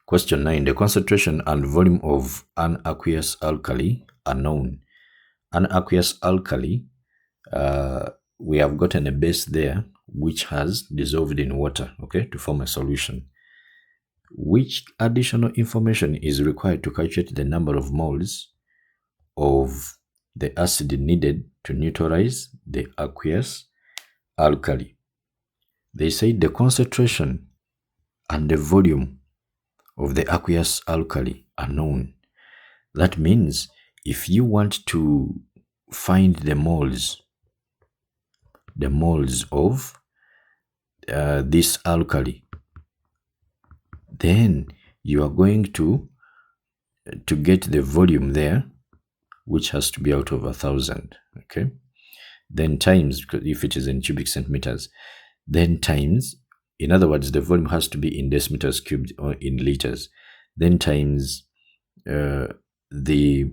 Question 9. The concentration and volume of an aqueous alkali are known. An aqueous alkali, we have gotten a base there which has dissolved in water, okay, to form a solution. Which additional information is required to calculate the number of moles of the acid needed to neutralize the aqueous alkali? They say the concentration and the volume of the aqueous alkali are known. That means if you want to find the moles of this alkali, then you are going to get the volume there, which has to be out of 1,000, okay? Then times, if it is in cubic centimeters, then times, in other words, the volume has to be in decimeters cubed or in liters, then times the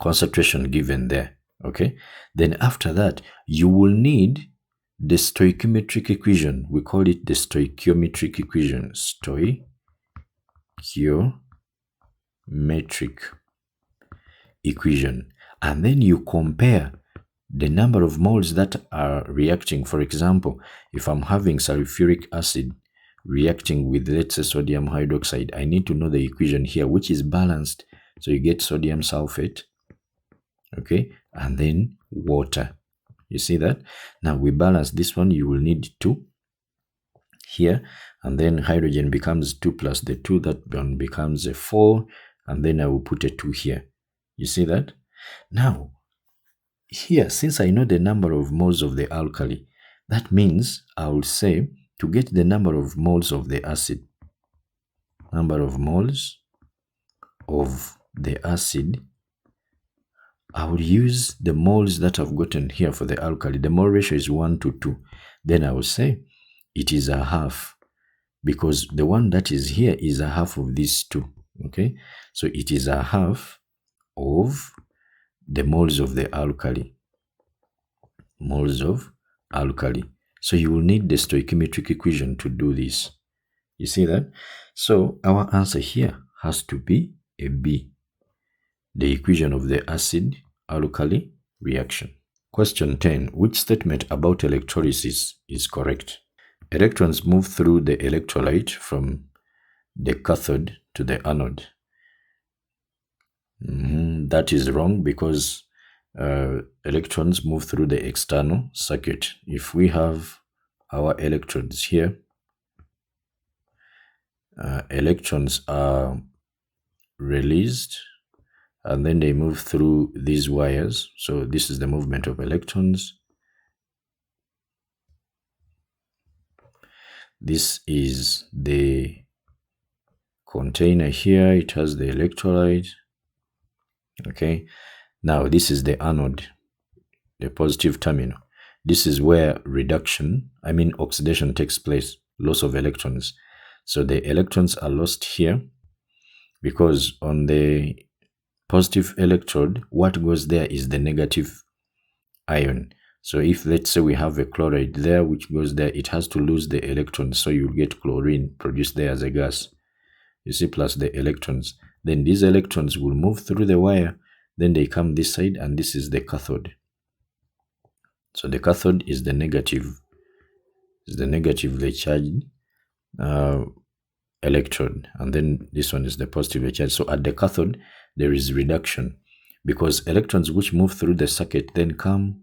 concentration given there, okay? Then after that, you will need the stoichiometric equation. We call it the stoichiometric equation. Stoichiometric equation. And then you compare the number of moles that are reacting. For example, if I'm having sulfuric acid reacting with, let's say, sodium hydroxide, I need to know the equation here, which is balanced. So you get sodium sulfate, okay, and then water. You see that? Now we balance this one. You will need 2 here, and then hydrogen becomes 2 plus the 2, that one becomes a 4, and then I will put a 2 here. You see that? Now, here, since I know the number of moles of the alkali, that means I will say to get the number of moles of the acid, number of moles of the acid, I will use the moles that I've gotten here for the alkali. The mole ratio is 1 to 2. Then I will say it is a half, because the one that is here is a half of these 2, okay? So it is a half of the moles of the alkali. Moles of alkali. So you will need the stoichiometric equation to do this. You see that? So our answer here has to be a B, the equation of the acid-alkali reaction. Question 10. Which statement about electrolysis is correct? Electrons move through the electrolyte from the cathode to the anode. That is wrong, because electrons move through the external circuit. If we have our electrodes here, electrons are released and then they move through these wires. So this is the movement of electrons. This is the container here. It has the electrolyte. Okay. Now this is the anode, the positive terminal. This is where oxidation takes place, loss of electrons. So the electrons are lost here, because on the positive electrode, what goes there is the negative ion. So if, let's say, we have a chloride there which goes there, it has to lose the electrons. So you'll get chlorine produced there as a gas, you see, plus the electrons. Then these electrons will move through the wire. Then they come this side, and this is the cathode. So the cathode is the negatively charged electrode, and then this one is the positively charged. So at the cathode, there is reduction, because electrons which move through the circuit then come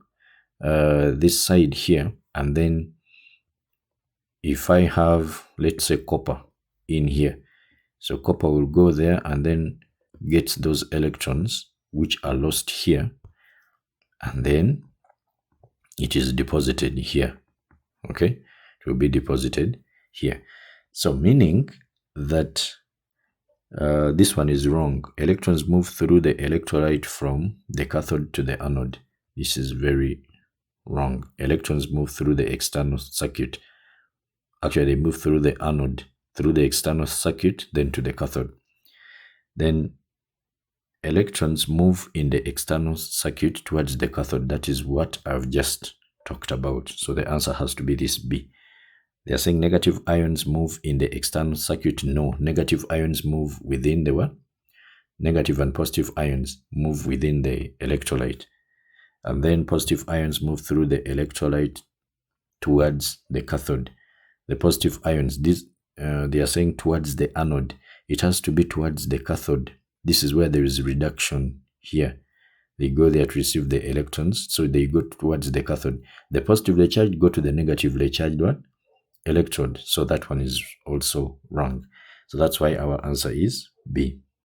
this side here, and then if I have, let's say, copper in here, so copper will go there and then get those electrons which are lost here, and then it is deposited here. Okay, it will be deposited here. So meaning that this one is wrong. Electrons move through the electrolyte from the cathode to the anode. This is very wrong. Electrons move through the external circuit. Actually, they move through the anode, through the external circuit, then to the cathode. Then electrons move in the external circuit towards the cathode. That is what I've just talked about. So the answer has to be this B, They are saying negative ions move in the external circuit. No, negative ions move within the what? Negative and positive ions move within the electrolyte. And then positive ions move through the electrolyte towards the cathode. The positive ions, they are saying towards the anode. It has to be towards the cathode. This is where there is reduction here. They go there to receive the electrons, so they go towards the cathode. The positively charged go to the negatively charged one electrode. So that one is also wrong. So that's why our answer is B.